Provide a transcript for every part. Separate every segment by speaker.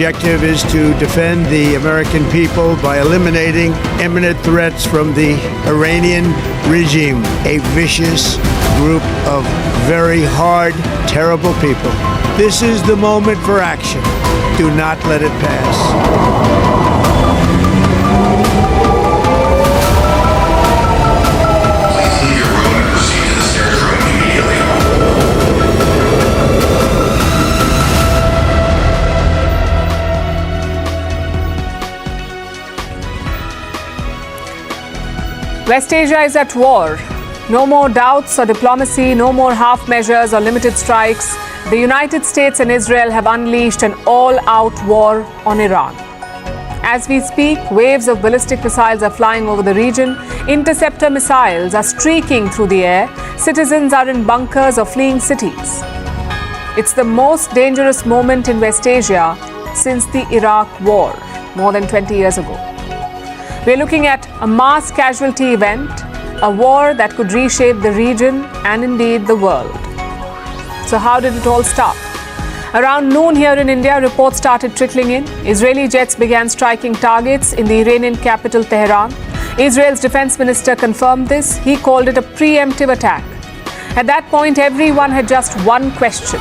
Speaker 1: objective is to defend the American people by eliminating imminent threats from the Iranian regime, a vicious group of very hard, terrible people. This is the moment for action. Do not let it pass.
Speaker 2: West Asia is at war. No more doubts or diplomacy, no more half measures or limited strikes. The United States and Israel have unleashed an all-out war on Iran. As we speak, waves of ballistic missiles are flying over the region. Interceptor missiles are streaking through the air. Citizens are in bunkers or fleeing cities. It's the most dangerous moment in West Asia since the Iraq War, more than 20 years ago. We're looking at a mass casualty event, a war that could reshape the region and indeed the world. So how did it all start? Around noon here in India, reports started trickling in. Israeli jets began striking targets in the Iranian capital, Tehran. Israel's defense minister confirmed this. He called it a preemptive attack. At that point, everyone had just one question.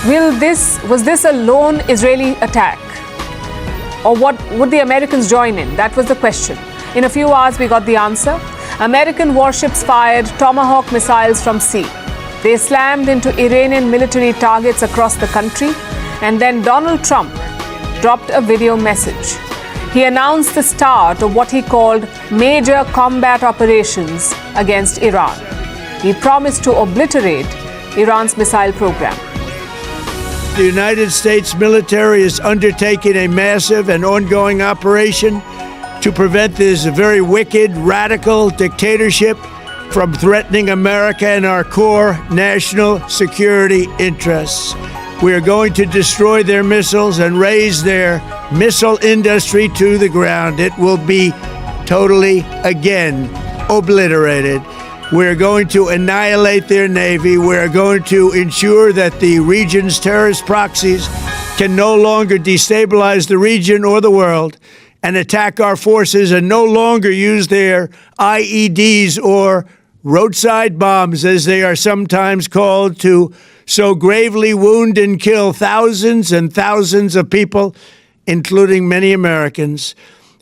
Speaker 2: Was this a lone Israeli attack? Or would the Americans join in? That was the question. In a few hours, we got the answer. American warships fired Tomahawk missiles from sea. They slammed into Iranian military targets across the country. And then Donald Trump dropped a video message. He announced the start of what he called major combat operations against Iran. He promised to obliterate Iran's missile program.
Speaker 1: The United States military is undertaking a massive and ongoing operation to prevent this very wicked, radical dictatorship from threatening America and our core national security interests. We are going to destroy their missiles and raise their missile industry to the ground. It will be totally, again, obliterated. We're going to annihilate their Navy. We're going to ensure that the region's terrorist proxies can no longer destabilize the region or the world and attack our forces and no longer use their IEDs or roadside bombs, as they are sometimes called, to so gravely wound and kill thousands and thousands of people, including many Americans.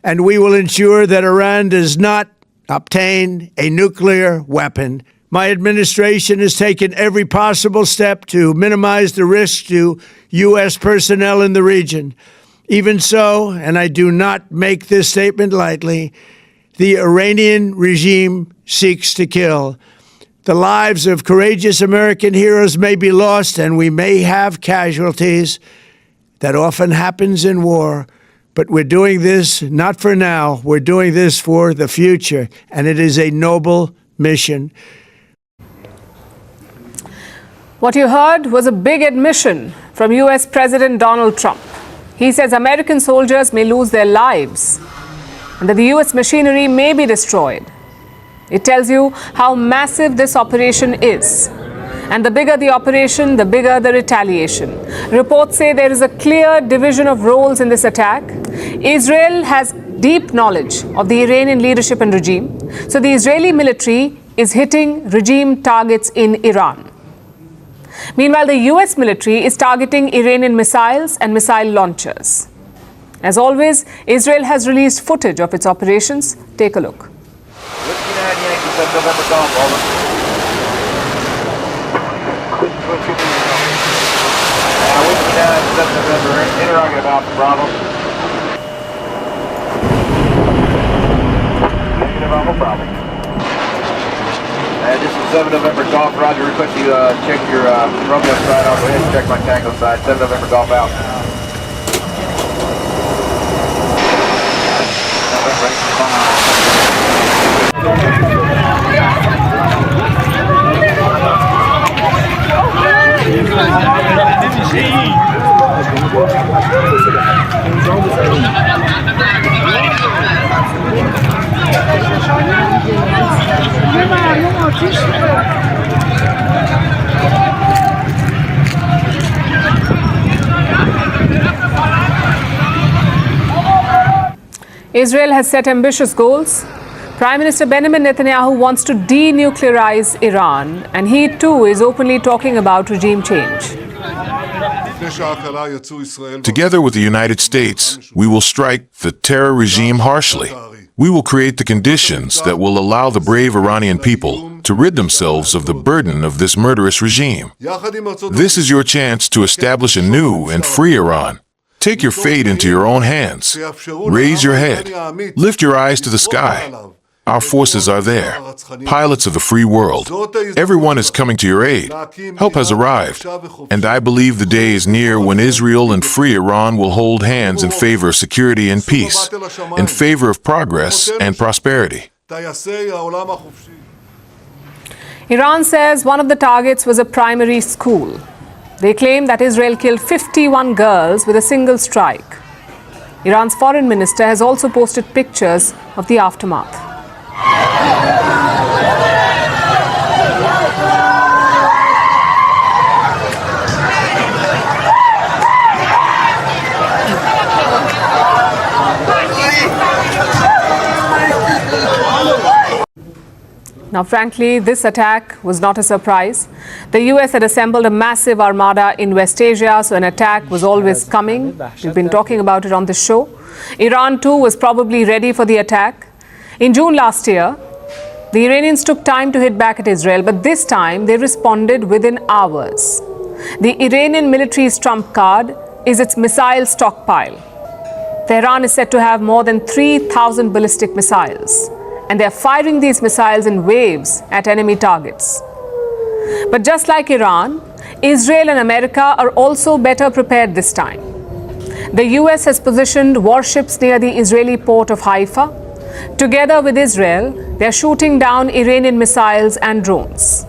Speaker 1: And we will ensure that Iran does not obtain a nuclear weapon. My administration has taken every possible step to minimize the risk to U.S. personnel in the region. Even so, and I do not make this statement lightly, the Iranian regime seeks to kill. The lives of courageous American heroes may be lost, and we may have casualties. That often happens in war. But we're doing this not for now. We're doing this for the future, and it is a noble mission.
Speaker 2: What you heard was a big admission from U.S. President Donald Trump. He says American soldiers may lose their lives and that the U.S. machinery may be destroyed. It tells you how massive this operation is. And the bigger the operation, the bigger the retaliation. Reports say there is a clear division of roles in this attack. Israel has deep knowledge of the Iranian leadership and regime. So the Israeli military is hitting regime targets in Iran. Meanwhile, the US military is targeting Iranian missiles and missile launchers. As always, Israel has released footage of its operations. Take a look.
Speaker 3: Interrogating about Bravo. Negative, Bravo, Bravo. This is 7 November Golf, Roger. Request you check your Romeo side. I'll go ahead and check my Tango side. 7 November Golf out.
Speaker 2: Israel has set ambitious goals. Prime Minister Benjamin Netanyahu wants to denuclearize Iran, and he too is openly talking about regime change.
Speaker 4: Together with the United States, we will strike the terror regime harshly. We will create the conditions that will allow the brave Iranian people to rid themselves of the burden of this murderous regime. This is your chance to establish a new and free Iran. Take your fate into your own hands. Raise your head. Lift your eyes to the sky. Our forces are there, pilots of the free world. Everyone is coming to your aid. Help has arrived, and I believe the day is near when Israel and free Iran will hold hands in favor of security and peace, in favor of progress and prosperity.
Speaker 2: Iran says one of the targets was a primary school. They claim that Israel killed 51 girls with a single strike. Iran's foreign minister has also posted pictures of the aftermath. Now, frankly, this attack was not a surprise. The US had assembled a massive armada in West Asia, so an attack was always coming. We've been talking about it on the show. Iran, too, was probably ready for the attack. In June last year, the Iranians took time to hit back at Israel, but this time they responded within hours. The Iranian military's trump card is its missile stockpile. Tehran is said to have more than 3,000 ballistic missiles, and they're firing these missiles in waves at enemy targets. But just like Iran, Israel and America are also better prepared this time. The US has positioned warships near the Israeli port of Haifa. Together with Israel, they're shooting down Iranian missiles and drones.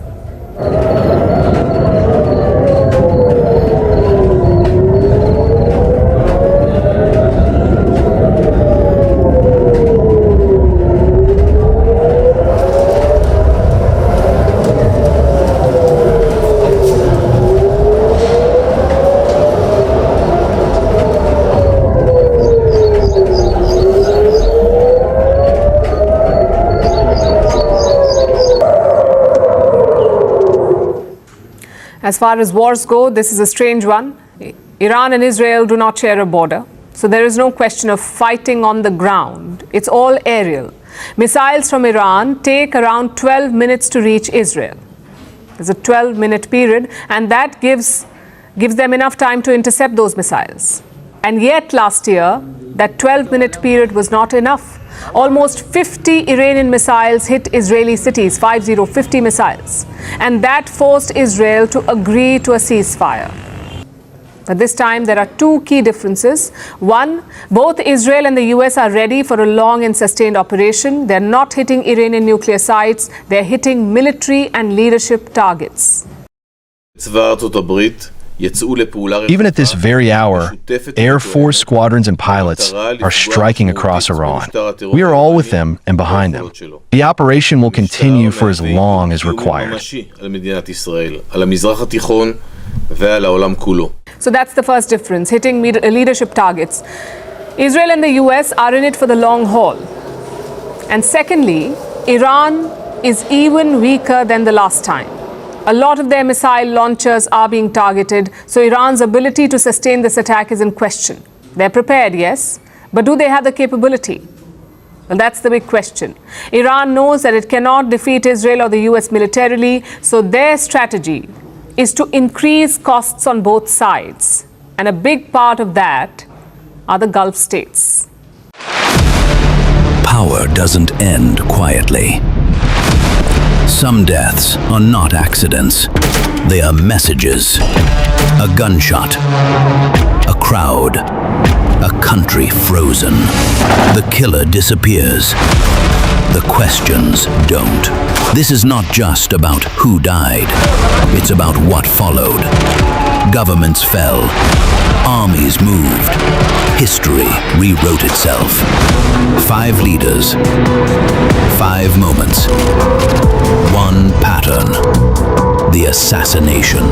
Speaker 2: As far as wars go, this is a strange one. Iran and Israel do not share a border, so there is no question of fighting on the ground. It's all aerial. Missiles from Iran take around 12 minutes to reach Israel. There's a 12-minute period, and that gives them enough time to intercept those missiles. And yet last year, that 12-minute period was not enough. Almost 50 Iranian missiles hit Israeli cities, 50 missiles. And that forced Israel to agree to a ceasefire. But this time there are two key differences. One, both Israel and the US are ready for a long and sustained operation. They're not hitting Iranian nuclear sites, they're hitting military and leadership targets.
Speaker 5: Even at this very hour, Air Force squadrons and pilots are striking across Iran. We are all with them and behind them. The operation will continue for as long as required.
Speaker 2: So that's the first difference, hitting leadership targets. Israel and the US are in it for the long haul. And secondly, Iran is even weaker than the last time. A lot of their missile launchers are being targeted, so Iran's ability to sustain this attack is in question. They're prepared, yes, but do they have the capability? Well, that's the big question. Iran knows that it cannot defeat Israel or the US militarily, so their strategy is to increase costs on both sides. And a big part of that are the Gulf states.
Speaker 6: Power doesn't end quietly. Some deaths are not accidents. They are messages. A gunshot. A crowd. A country frozen. The killer disappears. The questions don't. This is not just about who died. It's about what followed. Governments fell. Armies moved. History rewrote itself. 5 leaders. 5 moments. One pattern. The assassination.